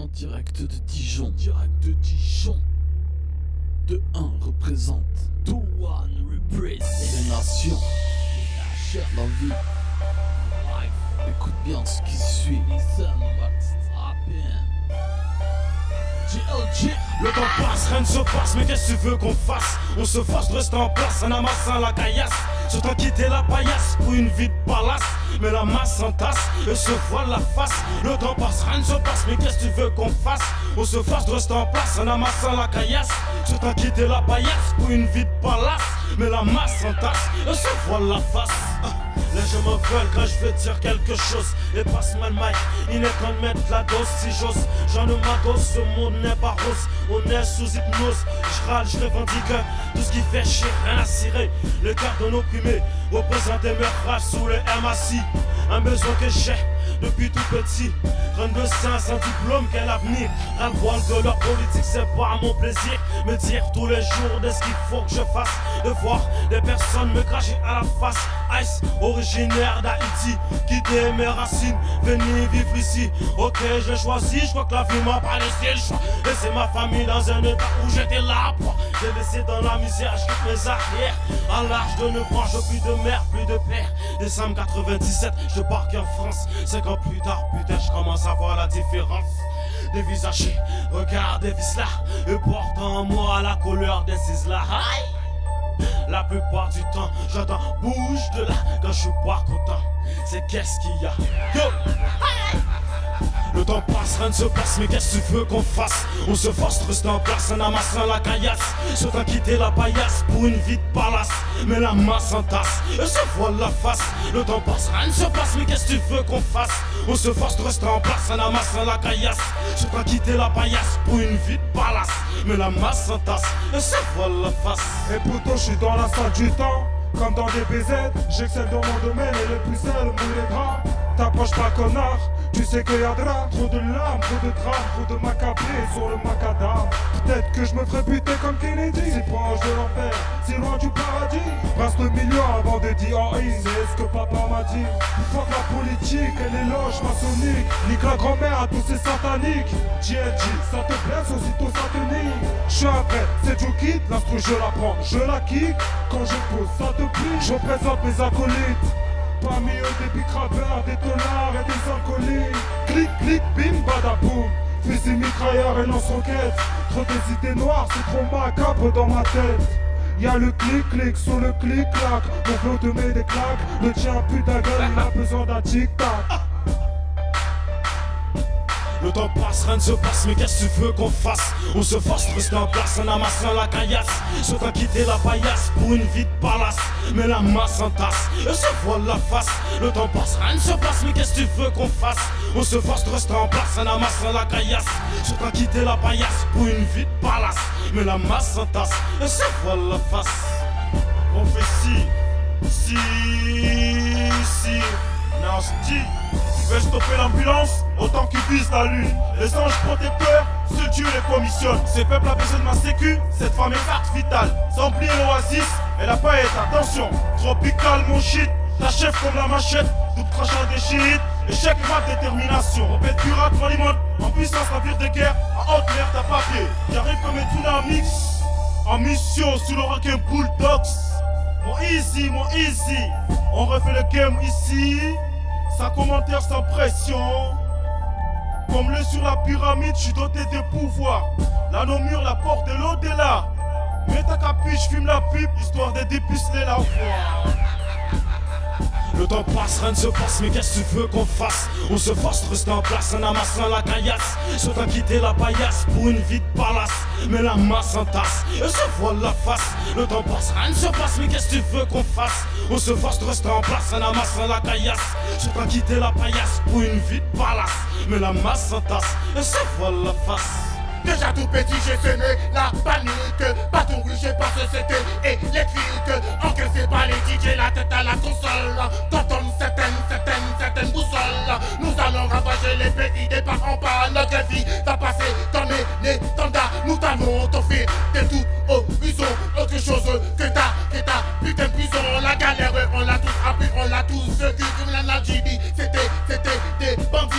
En direct de Dijon, De 1 représente, To one represent les nations, la vie. Écoute bien ce qui suit. Listen what's happening. GLG. Le temps passe, rien ne se passe, mais qu'est-ce que tu veux qu'on fasse? On se force de rester en place en amassant la caillasse. Surtout quitter la paillasse pour une vie de palace. Mais la masse s'entasse et se voile la face. Le temps passe, rien ne se passe, mais qu'est-ce que tu veux qu'on fasse? On se force de rester en place en amassant la caillasse. Surtout quitter la paillasse pour une vie de palace. Mais la masse s'entasse et se voile la face. Les gens me veulent quand je veux dire quelque chose. Et passe-moi le mic, il n'est qu'en mettre la dose si j'ose. J'en ai ma dose, ce monde n'est pas rose. On est sous hypnose, je râle, je revendique tout ce qui fait chier, rien à cirer. Le cœur d'un opprimé représente mes rages sous le MACI. Un besoin que j'ai depuis tout petit. 32 sans diplôme, quel avenir? Ras le voile de leur politique, c'est pas mon plaisir. Me dire tous les jours de ce qu'il faut que je fasse. De voir des personnes me cracher à la face. Ice, originaire d'Haïti, quitter mes racines, venir vivre ici. Ok, j'ai choisi, je crois que la vie m'a pas laissé le choix. Laisser ma famille dans un état où j'étais là. J'ai laissé dans la misère, je quitte mes arrières. À l'âge de 9 ans, je plus de mère, plus de père. Décembre 97, je pars en France. 5 ans plus tard, putain, je commence à voir la différence. Des visages, regarde des vis là, et porte en moi la couleur des islas. La plupart du temps, j'entends bouge de là quand je suis pas content. C'est qu'est-ce qu'il y a? Yo! Le temps passe, rien ne se passe, mais qu'est-ce que tu veux qu'on fasse? On se force de rester en place en amassant la caillasse. Surtout quitter la paillasse pour une vie de palace. Mais la masse s'entasse et se voile la face. Le temps passe, rien ne se passe, mais qu'est-ce que tu veux qu'on fasse? On se force de rester en place en amassant la caillasse. Surtout quitter la paillasse pour une vie de palace. Mais la masse s'entasse et se voile la face. Et pourtant je suis dans la salle du temps. Comme dans des BZ, j'excelle dans mon domaine et le plus seul mouille les draps. T'approches pas connard, tu sais qu'il y a de là. Trop de larmes, trop de drames, trop de macabrés sur le macadam. Peut-être que je me ferais buter comme Kennedy. Si proche de l'enfer, si loin du paradis. Brasse le million avant de dire oh c'est ce que papa m'a dit. Fuck la politique et les loges maçonniques. Nique la grand-mère à tous ces sataniques. GLG, ça te blesse aussitôt ça te nique. Je suis un vrai, c'est Joe Kid, l'instru je la prends, je la kick. Quand je pose ça te plie, je présente mes acolytes. Parmi eux des big rappeurs, des tonards et des alcooliques. Clic, clic, bim, badaboum. Fusil mitrailleur et lance-roquette. Trop des idées noires, c'est trop macabre dans ma tête. Y'a le clic-clic sur le clic-clac. Mon flow te met des claques. Le tien pue ta gueule, il a besoin d'un tic-tac. Le temps passe, rien ne se passe, mais qu'est-ce que tu veux qu'on fasse? On se force de rester en place en amassant la caillasse. Surtout quitter la paillasse pour une vie de palace. Mais la masse s'entasse et se voile la face. Le temps passe, rien ne se passe, mais qu'est-ce que tu veux qu'on fasse? On se force de rester en place en amassant la caillasse. Surtout quitter la paillasse pour une vie de palace. Mais la masse s'entasse et se voile la face. On fait si, non, je dis. Ils veulent stopper l'ambulance, autant qu'ils visent la lune. Les anges protecteurs, ce Dieu les commissionne. Ces peuples a besoin de ma sécu, cette femme est carte vitale. Sans oublier l'oasis, elle a pas été, attention. Tropical mon shit, t'achèves comme la machette. Tout crachant des shit, échec ma détermination. Repète pirate, Valimon, en puissance navire de guerre. À haute mer, t'as papier, j'arrive comme un tsunami. En mission sous le requin Bulldogs. Mon easy, on refait le game ici. Sans commentaire, sans pression. Comme le sur la pyramide, je suis doté de pouvoirs. Là, nos murs, la porte de l'au-delà. Mets ta capuche, fume la pipe, histoire de dépuceler la voix. Le temps passe, rien ne se passe, mais qu'est-ce que tu veux qu'on fasse? On se force de rester en place en amassant la caillasse. Surtout quitter la paillasse pour une vie de palace. Mais la masse s'entasse et se voile la face. Le temps passe, rien ne se passe, mais qu'est-ce que tu veux qu'on fasse? On se force de rester en place en amassant la caillasse. Surtout quitter la paillasse pour une vie de palace. Mais la masse s'entasse et se voile la face. Déjà tout petit j'ai semé la panique. Partout où j'ai passé c'était électrique. Encaissé par les DJ, la tête à la console. T'entends certaines boussoles. Nous allons ravager les pays des parents par notre vie va passer dans les étendards. Nous t'avons toffé t'es tout horizon. Autre chose que ta putain de prison. La galère on l'a tous appris, on l'a tous vécu. Comme l'anarchie, c'était des bandits.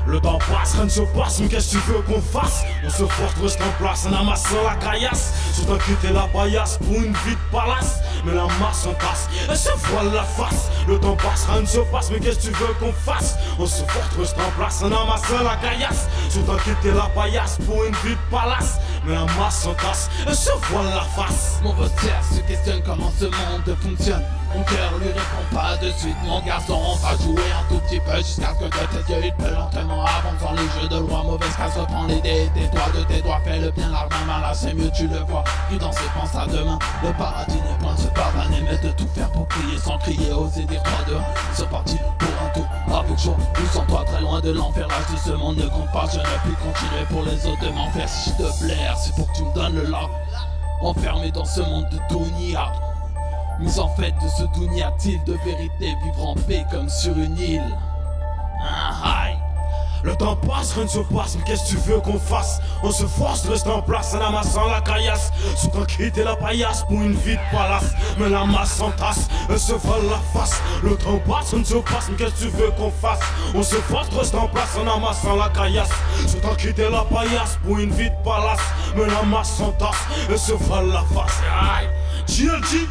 Le temps passe, rien ne se passe, mais qu'est-ce que tu veux qu'on fasse? On se force, reste en place en amassant la caillasse. Sur un quitter la paillasse pour une vie de palace. Mais la masse en tasse, elle se voile la face. Le temps passe, rien ne se passe, mais qu'est-ce que tu veux qu'on fasse? On se force, reste en place en amassant la caillasse. Sur un quitter la paillasse pour une vie de palace. Mais la masse en tasse, elle se voile la face. Mon votaire se questionne comment ce monde fonctionne. Mon cœur lui répond pas de suite, mon garçon. On va jouer un tout petit peu jusqu'à ce que de tes yeux il peut lentement avançant les jeux de loi. Mauvaise case, reprends les dés, tais-toi de tes doigts. Fais le bien, l'argent mal, là c'est mieux, tu le vois. Prudence et pense à demain. Le paradis n'est point de se pardonner, mais de tout faire pour prier sans crier, oser dire 3, 2, 1. C'est parti pour un tour avec joie. Ou sans toi, très loin de l'enfer. L'âge de ce monde ne compte pas, je ne puis continuer pour les autres de m'en faire. Si je te plaire, c'est pour que tu me donnes le là. Enfermé dans ce monde de Dunia. Mais en fait de ce Dunia-t-il de vérité, vivre en paix comme sur une île. Le temps passe, rien ne se passe, mais qu'est-ce que tu veux qu'on fasse? On se force, reste en place en amassant la caillasse. Sous ton quitter la paillasse pour une vie de palace. Mais la masse s'entasse, elle se vole la face. Le temps passe, rien ne se passe, mais qu'est-ce que tu veux qu'on fasse? On se force, reste en place en amassant la caillasse. Sous ton quitter la paillasse pour une vie de palace. Mais la masse s'entasse, elle se vole la face. Aïe, GLG,